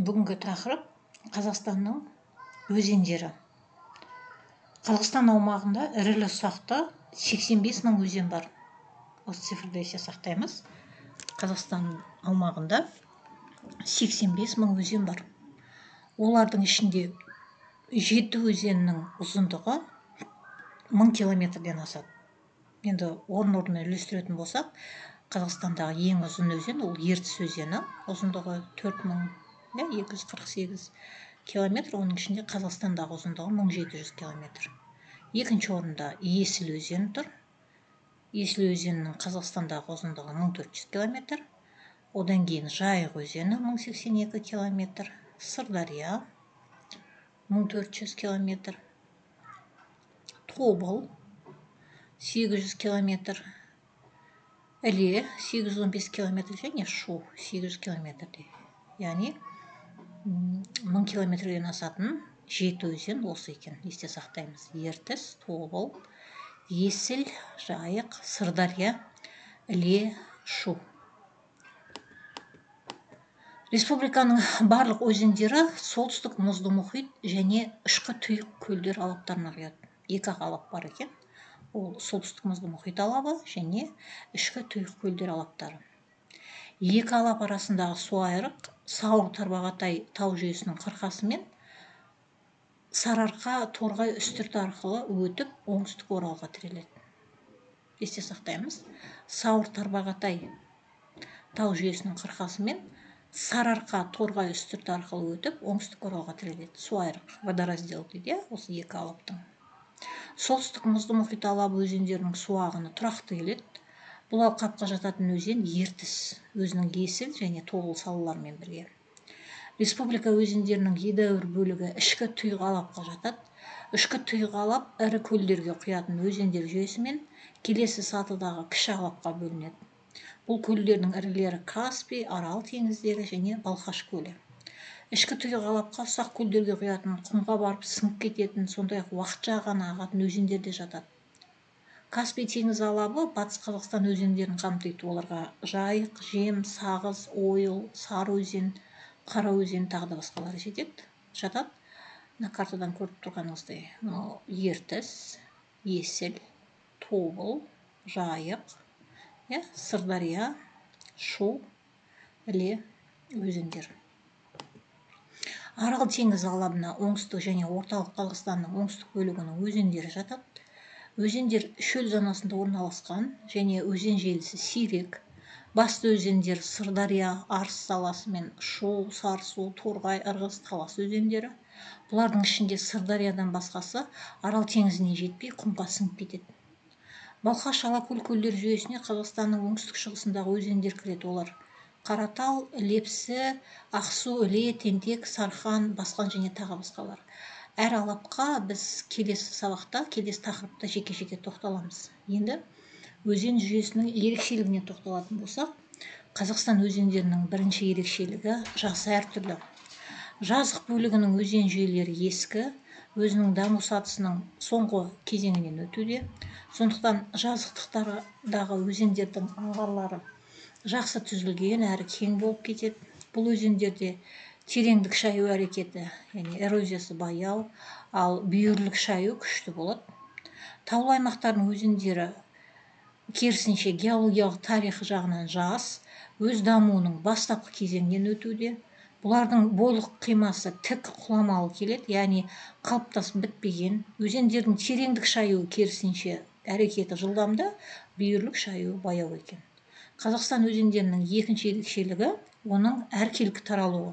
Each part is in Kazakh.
Бүгінгі тақырып Қазақстанның өзендері. Қазақстан аумағында ірілі ұсақты 85 мың өзен бар. Осы цифрды есе сақтаймыз. Қазақстан аумағында 85 мың өзен бар. Олардың ішінде 7 өзеннің ұзындығы 1000 километрден асады. Енді орын-орнымен үлестіретін болсақ, Қазақстандағы ең ұзын өзен ол Ертіс өзені, ұзындығы 4248 километр, оның ішінде Қазақстандағы ұзындығы 1700 километр. Екінші орында Есіл өзені тұр. Есіл өзенінің Қазақстандағы ұзындығы 1400 километр. Одан кейін Жайық өзені 1082 километр, Сырдария 1400 километр, Тобыл 800 километр, Іле 815 километр және Шу 800 километрде. Яғни 1000 километрден асатын 7 өзен осы екен, есте сақтаймыз. Ертіс, Тобыл, Есіл, Жайық, Сырдария, Іле, Шу. Республиканың барлық өзендері солтүстік мұзды мұхит және ішкі тұйық көлдер алаптарына құяды. Екі алап бар екен. Ол солтүстік мұзды мұхит алабы және ішкі тұйық көлдер алаптары. Екі алап арасындағы суайрық Сауыр-Тарбағатай тау жүйесінің қырқасымен Сарыарқа Торғай үстірті арқылы өтіп оңтүстік Оралға тіреледі. Есте сақтаймыз. Сауыр-Тарбағатай тау жүйесінің қырқасымен Сарыарқа Торғай үстірті арқылы өтіп оңтүстік Оралға тіреледі. Суайрық, водораздел дейді, осы екі алаптың. Солтүстік мұзды мұхит алабы өзендерінің су ағыны тұрақты келеді. Бұл алқапқа жататын өзен Ертіс, өзінің Есіл және Тобыл салаларымен бірге. Республика өзендерінің едәуір бөлігі ішкі тұйық алапқа жатады. Ішкі тұйық алап ірі көлдерге құятын өзендер жүйесімен келесі сатыдағы кіші алапқа бөлінеді. Бұл көлдердің ірілері Каспий, Арал теңіздері және Балқаш көлі. Ішкі тұйық алапқа ұсақ көлдерге құятын, құмға барып сіңіп кететін, сондай-ақ уақытша ғана ағатын өзендер де жатады. Каспий теңіз алабы батыс Қазақстан өзендерін қамтиды. Оларға Жайық, Жем, Сағыз, Ойыл, Сары өзен, Қара өзен тағы да басқалары жатады. Мына картадан көріп тұрғаныңыздай, Ертіс, Есіл, Тобыл, Жайық, Сырдария, Шу, Іле өзендер. Арал теңіз алабына оңтүстік және орталық Қазақстанның оңтүстік бөлігінің өзендері жатады. Өзендер шөл зонасында орналасқан және өзен желісі сирек. Басты өзендер Сырдария, Арыс саласы мен Шу, Сарысу, Торғай, Ырғыз, Талас өзендері. Бұлардың ішінде Сырдариядан басқасы Арал теңізіне жетпей құмға сіңіп кетеді. Балқаш Алакөл көлдер жүйесіне Қазақстанның оңтүстік шығысындағы өзендер кіреді. Олар Қаратал, Лепсі, Ақсу, Іле, Тентек, Сархан, Басқан және тағы басқалар. Әр алапқа біз келесі сабақта, келесі тақырыпта жеке-жеке тоқталамыз. Енді өзен жүйесінің ерекшелігіне тоқталатын болсақ, Қазақстан өзендерінің бірінші ерекшелігі жасы әртүрлі. Жазық бөлігінің өзен жүйелері ескі, өзінің даму сатысының соңғы кезеңінен өтуде. Сондықтан жазықтықтардағы өзендердің аңғарлары жақсы түзілген әрі кең болып кетеді. Бұл өзендерде тереңдік шаю әрекеті, яғни эрозиясы баяу, ал бүйірлік шаю күшті болады. Таулы аймақтардың өзендері керісінше геологиялық тарихы жағынан жас, өз дамуының бастапқы кезеңінен өтуде. Бұлардың бойлық қимасы тік құламалы келеді, яғни қалыптасып бітпеген. Өзендердің тереңдік шаю керісінше әрекеті жылдамда, бүйірлік шаю баяу екен. Қазақстан өзендерінің екінші ерекшелігі оның әркелкі таралуы.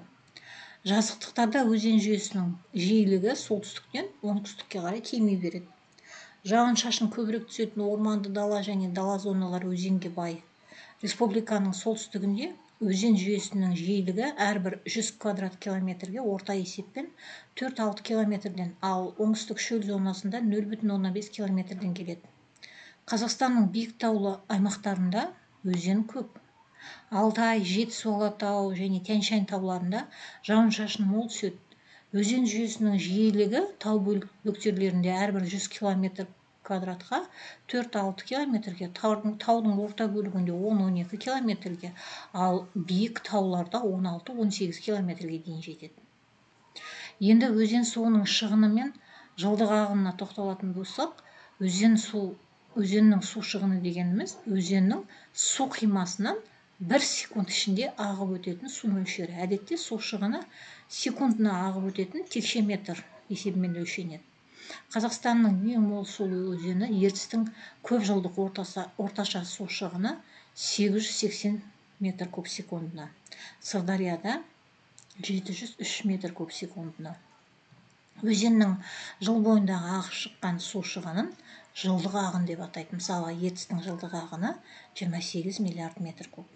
Жазықтықтарда өзен жүйесінің жиілігі солтүстіктен оңтүстікке қарай кеми береді. Жауын-шашын көбірек түсетін орманды дала және дала зоналары өзенге бай. Республиканың солтүстігінде өзен жүйесінің жиілігі әрбір 100 квадрат километрге орта есеппен 4-6 километрден, ал оңтүстік шөл зонасында 0,15 километрден келеді. Қазақстанның биік таулы аймақтарында өзен көп. Алтай, Жетісу Алатау және Тянь-Шань тауларында жауын-шашын мол түседі. Өзен жүйесінің жиілігі тау бөктерлерінде әрбір 100 квадратқа 4-6 километрге, таудың орта бөлігінде 10-12 километрге, ал биік тауларда 16-18 километрге дейін жетеді. Енді өзен суының шығыны мен жылдық ағынына тоқталатын болсақ, өзеннің су шығыны дегеніміз өзеннің су қимасынан 1 секунд ішінде ағып өтетін су мөлшері. Әдетте су шығыны секундына ағып өтетін текше метр есебімен өлшенеді. Қазақстанның ең мол сулы өзені Ертістің көп жылдық орташа су шығыны 880 метр куб секундына. Сырдарияда 703 метр куб секундына. Өзеннің жыл бойындағы ағып шыққан су шығынын жылдық ағын деп атайды. Мысалы, Ертістің жылдық ағыны 28 миллиард метр куб.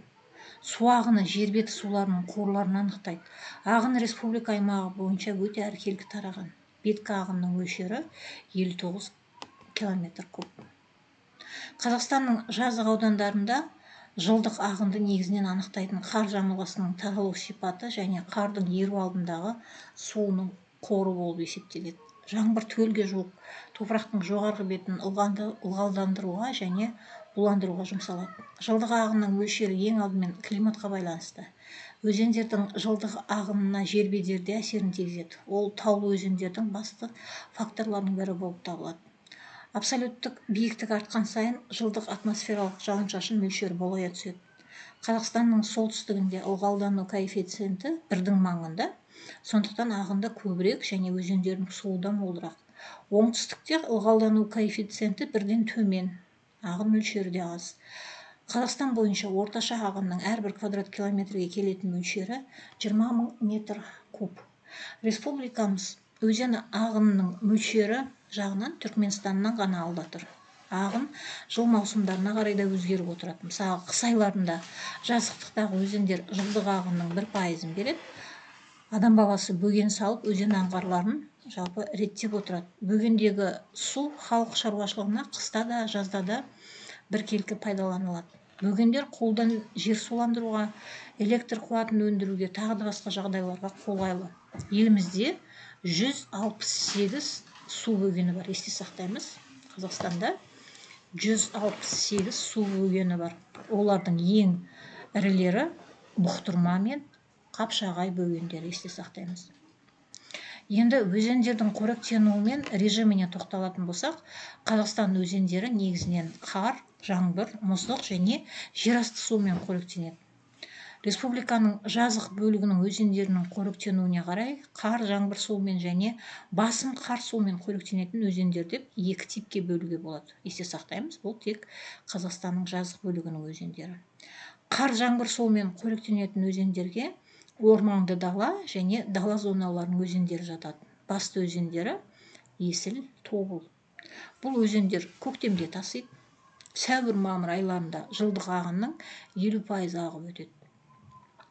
Су ағыны жер беті суларының қорларын анықтайды. Ағын республика аймағы бойынша өте әркелкі тараған. Беткі ағынның мөлшері 59 километр куб. Қазақстанның жазық аудандарында жылдық ағынды негізінен анықтайтын қар жамылғысының таралу сипаты және қардың еру алдындағы суының қоры болып есептеледі. Жаңбыр төлге жуық топырақтың жоғарғы бетін ылғалдандыруға және буландыруға жұмсалады. Жылдық ағынның мөлшері ең алдымен климатқа байланысты. Өзендердің жылдық ағынына жер бедері әсерін тигізеді. Ол таулы өзендердің басты факторларының бірі болып табылады. Абсолюттік биіктік артқан сайын жылдық атмосфералық жауын-шашын мөлшері молая түседі. Қазақстанның солтүстігінде ылғалдану коэффициенті 1-дің маңында, сондықтан ағынды көбірек және өзендердің суы да молырақ. Оңтүстікте ылғалдану коэффициенті 1-ден төмен, ағын мөлшері де аз. Қазақстан бойынша орташа ағынның әрбір квадрат километрге келетін мөлшері 20 мың метр куб. Республикамыз өзен ағынының мөлшері жағынан Түркменстаннан ғана алда тұр. Ағын жыл маусымдарына қарай да өзгеріп отырады. Мысалы, қыс айларында жазықтықтағы өзендер жылдық ағынның 1%-ын береді. Адам баласы бөген салып, өзен аңғарларын жалпы реттеп отырады. Бөгендегі су халық шаруашылығына қыста да, жазда да біркелкі пайдаланылады. Бөгендер қолдан жер суландыруға, электр қуатын өндіруге, тағы да басқа жағдайларға қолайлы. Елімізде 168 су бөгені бар. Есте сақтаймыз, Қазақстанда 168 су бөгені бар. Олардың ең ірілері Бұқтырма мен Қапшағай бөгендері, есте сақтаймыз. Енді өзендердің қоректенуі мен режиміне тоқталатын болсақ, Қазақстан өзендері негізінен қар, жаңбыр, мұздық және жерасты суымен қоректенеді. Республиканың жазық бөлігінің өзендерінің қоректенуіне қарай қар, жаңбыр суымен және басым қар суымен қоректенетін өзендер деп 2 типке бөлуге болады. Есте сақтаймыз, бұл тек Қазақстанның жазық бөлігінің өзендері. Қар, жаңбыр суымен қоректенетін өзендерге орманды дала және дала зоналарының өзендері жатады. Басты өзендері Есіл, Тобыл. Бұл өзендер көктемде тасиды. Сәуір-мамыр айларында жылдық ағынның 50% ағып өтеді.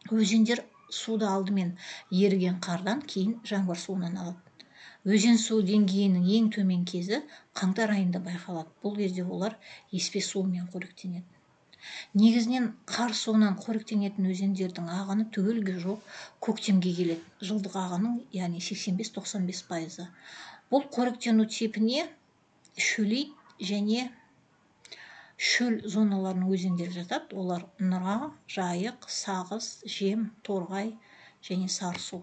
Өзендер суды алдымен еріген қардан, кейін жаңбыр суынан алады. Өзен су деңгейінің ең төмен кезі қаңтар айында байқалады. Бұл кезде олар еспе суымен қоректенеді. Негізінен қар суынан қоректенетін өзендердің ағыны түгелге жоқ көктемге келеді. Жылдық ағының, яғни 85-95%. Бұл қоректену типіне шөлейт және шөл зоналарының өзендері жатады. Олар Нұра, Жайық, Сағыз, Жем, Торғай және Сарысу.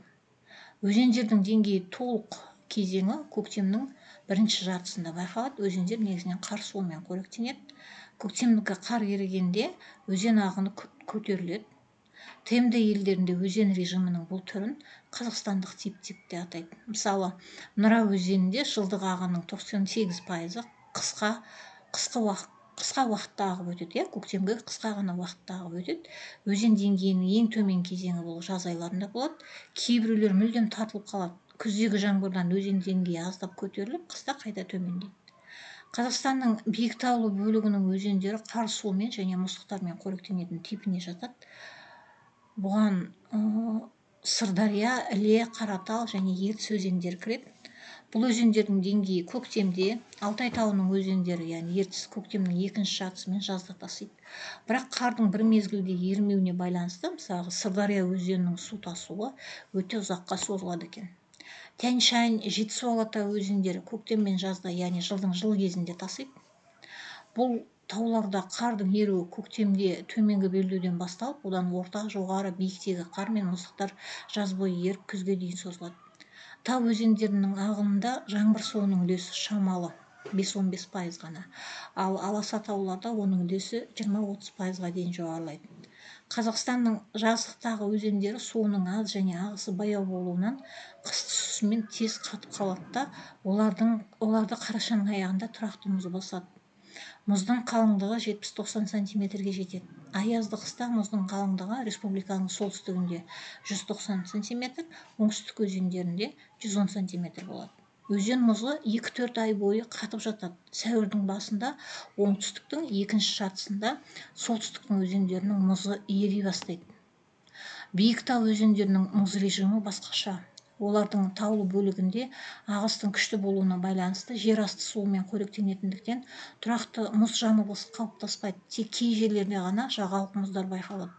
Өзендердің деңгейі толық кезеңі көктемнің бірінші жартысында байқалады. Өзендер негізінен қар суымен қоректенеді. Көктемдегі қар ерігенде өзен ағыны көтеріледі. ТМД елдерінде өзен режимінің бұл түрін қазақстандық тип деп атайды. Мысалы, Нұра өзенінде жылдық ағынның 98% қысқа уақытта ағып өтеді. Көктемгі қысқа ғана уақытта ағып өтеді. Өзен деңгейінің ең төмен кезеңі бұл жаз айларында болады. Кейбіреулер мүлдем тартылып қалады. Күздегі жаңбырдан өзен деңгейі аздап көтеріліп, қыста қайта төмендейді. Қазақстанның биік таулы бөлігінің өзендері қар суымен және мұздықтармен қоректенетін типіне жатады. Бұған Сырдария, Іле, Қаратал және Ертіс өзендері кіреді. Бұл өзендердің деңгейі көктемде, Алтай тауының өзендері, яғни Ертіс көктемнің екінші жартысымен жазда тасиды. Бірақ қардың бір мезгілде ерімеуіне байланысты, мысалы, Сырдария өзенінің су тасуы өте ұзаққа созылады екен. Тянь-Шань, Жетісу Алатау өзендері көктем мен жазда, яғни жылдың жыл кезінде тасиды. Бұл тауларда қардың еруі көктемде төменгі белдеуден басталып, одан орта, жоғары, биіктегі қар мен мұздықтар жаз бойы еріп күзге дейін созылады. Тау өзендерінің ағынында жаңбыр суының үлесі шамалы 5-15% ғана, ал аласа тауларда оның үлесі 20-30%-ға дейін жоғарылайды. Қазақстанның жазықтағы өзендері суының аз және ағысы баяу болуынан қыс түсісімен тез қатып қалады да, оларды қарашаның аяғында тұрақты мұз басады. Мұздың қалыңдығы 70-90 сантиметрге жетеді. Аязды қыста мұздың қалыңдығы республиканың солтүстігінде 190 сантиметр, оңтүстік өзендерінде 110 сантиметр болады. Өзен мұзы 2-4 ай бойы қатып жатады. Сәуірдің басында оңтүстіктің екінші жартысында солтүстіктің өзендерінің мұзы ери бастайды. Биік тау өзендерінің мұз режимі басқаша. Олардың таулы бөлігінде ағыстың күшті болуына байланысты жер асты суымен қоректенетіндіктен тұрақты мұз жамылғысы қалыптаспайды. Тек кей жерлерде ғана жағалық мұздар байқалады.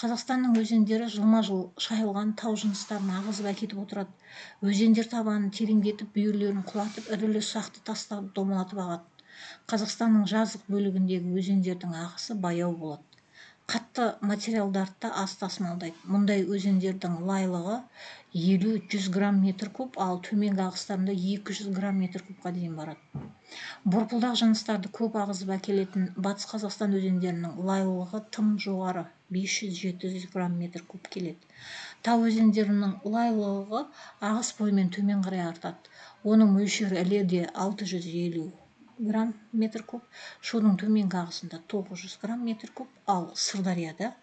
Қазақстанның өзендері жылма-жыл шайылған тау жыныстарын ағызып әкетіп отырады. Өзендер табанын тереңдетіп, бүйірлерін құлатып, ірілі-ұсақты тастарды домалатып ағады. Қазақстанның жазық бөлігіндегі өзендердің ағысы баяу болады. Қатты материалдарды да аз тасымалдайды. Мұндай өзендердің лайлығы 50-100 грамм метр куб, ал төменгі ағыстарында 200 грамм метр кубқа дейін барады. Борпылдақ жыныстарды көп ағызып әкелетін Батыс Қазақстан өзендерінің лайлылығы тым жоғары, 500-700 грамм метр куб келеді. Тау өзендерінің лайлылығы ағыс бойымен төмен қарай артады. Оның мөлшері Іледе 650 грамм метр куб, шудың төменгі ағысында 900 грамм метр куб, ал Сырдарияда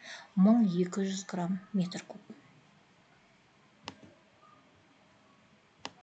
1200 грамм метр куб.